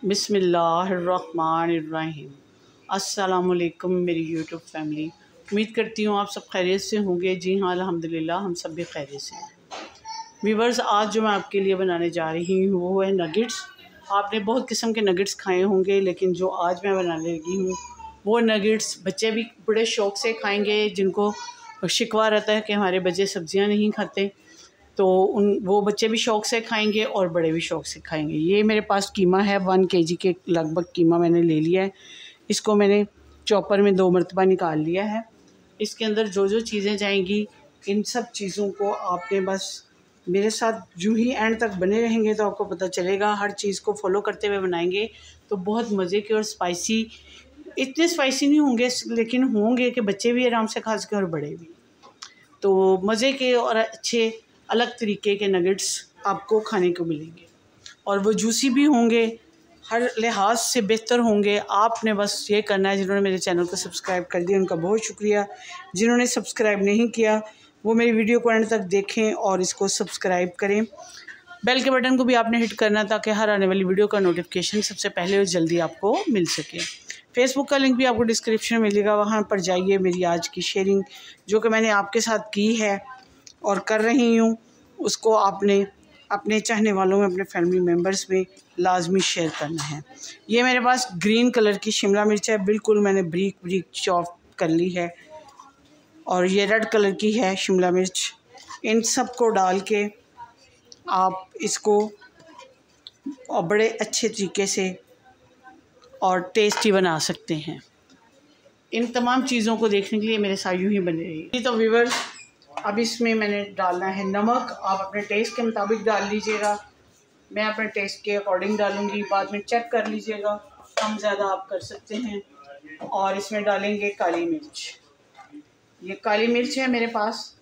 बिस्मिल्लाहिर्रहमानिर्रहीम। अस्सलामुअलैकुम मेरी यूट्यूब फैमिली, उम्मीद करती हूँ आप सब खैरियत से होंगे। जी हाँ, अल्हम्दुलिल्लाह हम सब भी खैरियत से हैं। व्यूअर्स, आज जो मैं आपके लिए बनाने जा रही हूँ वो है नगेट्स। आपने बहुत किस्म के नगेट्स खाए होंगे, लेकिन जो आज मैं बनाने लगी हूँ वो नगेट्स बच्चे भी बड़े शौक़ से खाएँगे। जिनको शिकवा रहता है कि हमारे बच्चे सब्ज़ियाँ नहीं खाते, तो वो बच्चे भी शौक़ से खाएंगे और बड़े भी शौक़ से खाएंगे। ये मेरे पास कीमा है, 1 kg के लगभग कीमा मैंने ले लिया है। इसको मैंने चॉपर में 2 मरतबा निकाल लिया है। इसके अंदर जो जो चीज़ें जाएंगी, इन सब चीज़ों को आपने बस मेरे साथ जो ही एंड तक बने रहेंगे तो आपको पता चलेगा। हर चीज़ को फॉलो करते हुए बनाएंगे तो बहुत मज़े के और स्पाइसी, इतने स्पाइसी नहीं होंगे लेकिन होंगे कि बच्चे भी आराम से खा सकें और बड़े भी। तो मज़े के और अच्छे अलग तरीके के नगेट्स आपको खाने को मिलेंगे और वो जूसी भी होंगे, हर लिहाज से बेहतर होंगे। आपने बस ये करना है, जिन्होंने मेरे चैनल को सब्सक्राइब कर दिया उनका बहुत शुक्रिया। जिन्होंने सब्सक्राइब नहीं किया वो मेरी वीडियो को एंड तक देखें और इसको सब्सक्राइब करें। बेल के बटन को भी आपने हिट करना ताकि हर आने वाली वीडियो का नोटिफिकेशन सबसे पहले और जल्दी आपको मिल सके। फेसबुक का लिंक भी आपको डिस्क्रिप्शन में मिलेगा, वहाँ पर जाइए। मेरी आज की शेयरिंग जो कि मैंने आपके साथ की है और कर रही हूँ, उसको आपने अपने चाहने वालों में, अपने फैमिली मेम्बर्स में लाजमी शेयर करना है। ये मेरे पास ग्रीन कलर की शिमला मिर्च है, बिल्कुल मैंने ब्रीक ब्रीक चॉप कर ली है। और ये रेड कलर की है शिमला मिर्च। इन सब को डाल के आप इसको बड़े अच्छे तरीके से और टेस्टी बना सकते हैं। इन तमाम चीज़ों को देखने के लिए मेरे साथ यूँ ही बने रहिए। तो व्यूअर्स, अब इसमें मैंने डालना है नमक। आप अपने टेस्ट के मुताबिक डाल लीजिएगा। मैं अपने टेस्ट के अकॉर्डिंग डालूँगी, बाद में चेक कर लीजिएगा, कम ज़्यादा आप कर सकते हैं। और इसमें डालेंगे काली मिर्च। ये काली मिर्च है मेरे पास।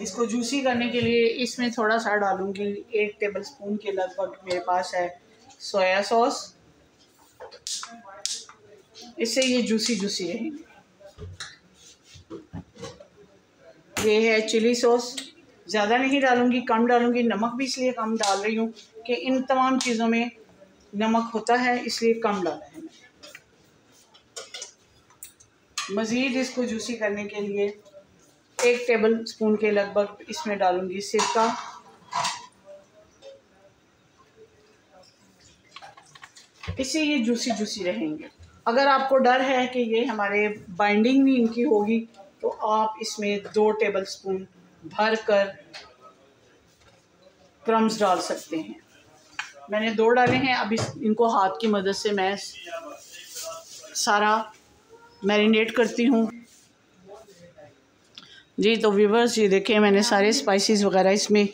इसको जूसी करने के लिए इसमें थोड़ा सा डालूँगी, 1 टेबलस्पून के लगभग मेरे पास है सोया सॉस। इससे ये जूसी जूसी रहेंगे। ये है चिली सॉस, ज़्यादा नहीं डालूँगी, कम डालूँगी। नमक भी इसलिए कम डाल रही हूँ कि इन तमाम चीज़ों में नमक होता है, इसलिए कम डाला है। मज़ीद इसको जूसी करने के लिए 1 टेबलस्पून के लगभग इसमें डालूँगी सिरका। इससे ये जूसी जूसी रहेंगे। अगर आपको डर है कि ये हमारे बाइंडिंग नहीं इनकी होगी तो आप इसमें 2 टेबलस्पून भर कर क्रम्स डाल सकते हैं। मैंने 2 डाले हैं। अब इनको हाथ की मदद से मैं सारा मैरिनेट करती हूँ। जी तो व्यूअर्स, ये देखें मैंने सारे स्पाइसेस वगैरह इसमें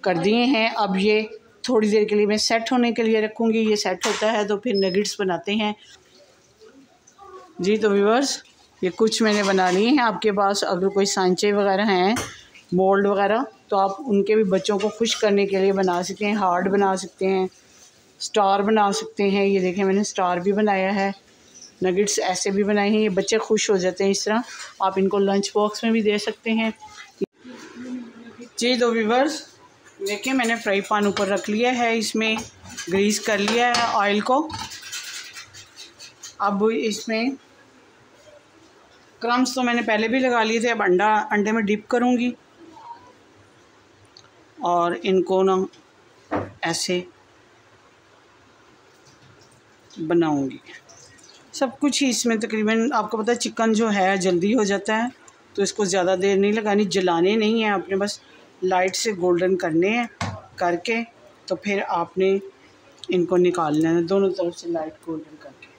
कर दिए हैं। अब ये थोड़ी देर के लिए मैं सेट होने के लिए रखूँगी। ये सेट होता है तो फिर नगेट्स बनाते हैं। जी तो व्यूअर्स, ये कुछ मैंने बना लिए हैं। आपके पास अगर कोई सांचे वगैरह हैं, मोल्ड वगैरह, तो आप उनके भी बच्चों को खुश करने के लिए बना सकते हैं। हार्ट बना सकते हैं, स्टार बना सकते हैं। ये देखें मैंने स्टार भी बनाया है, नगेट्स ऐसे भी बनाए हैं। ये बच्चे खुश हो जाते हैं इस तरह। आप इनको लंच बॉक्स में भी दे सकते हैं। जी तो व्यूअर्स, देखिए मैंने फ्राई पैन ऊपर रख लिया है, इसमें ग्रीस कर लिया है ऑयल को। अब इसमें क्रम्स तो मैंने पहले भी लगा लिए थे, अब अंडे में डिप करूँगी और इनको ना ऐसे बनाऊँगी। सब कुछ ही इसमें तकरीबन, आपको पता है चिकन जो है जल्दी हो जाता है, तो इसको ज़्यादा देर नहीं लगानी। जलाने नहीं है आपने, बस लाइट से गोल्डन करने हैं। करके तो फिर आपने इनको निकालना है, दोनों तरफ से लाइट गोल्डन करके।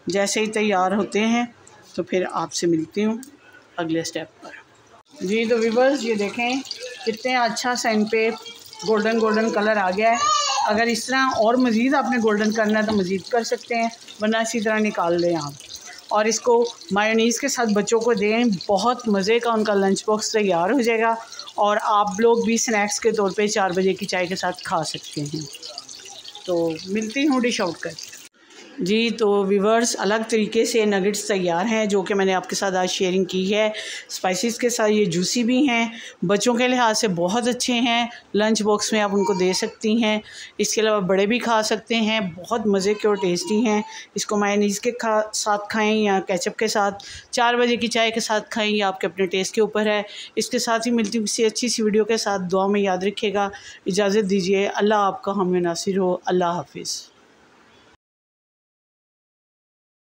जैसे ही तैयार होते हैं तो फिर आपसे मिलती हूँ अगले स्टेप पर। जी तो व्यूअर्स, ये देखें कितने अच्छा सा इन पे गोल्डन गोल्डन कलर आ गया है। अगर इस तरह और मज़ीद आपने गोल्डन करना है तो मज़ीद कर सकते हैं, वरना इसी तरह निकाल लें आप। और इसको मायोनीज़ के साथ बच्चों को दें, बहुत मज़े का उनका लंच बॉक्स तैयार हो जाएगा। और आप लोग भी स्नैक्स के तौर पे 4 बजे की चाय के साथ खा सकते हैं। तो मिलती हूँ डिश आउट कर। जी तो व्यूअर्स, अलग तरीके से नगेट्स तैयार हैं जो कि मैंने आपके साथ आज शेयरिंग की है। स्पाइसेस के साथ ये जूसी भी हैं, बच्चों के लिहाज से बहुत अच्छे हैं, लंच बॉक्स में आप उनको दे सकती हैं। इसके अलावा बड़े भी खा सकते हैं, बहुत मज़े के और टेस्टी हैं। इसको मायोनीज़ के साथ खाएँ या केचप के साथ, 4 बजे की चाय के साथ खाएँ, या आपके अपने टेस्ट के ऊपर है। इसके साथ ही मिलती हूँ किसी अच्छी सी वीडियो के साथ। दुआ में याद रखिएगा। इजाज़त दीजिए। अल्लाह आपका हामी नासिर हो। अल्लाह हाफिज़।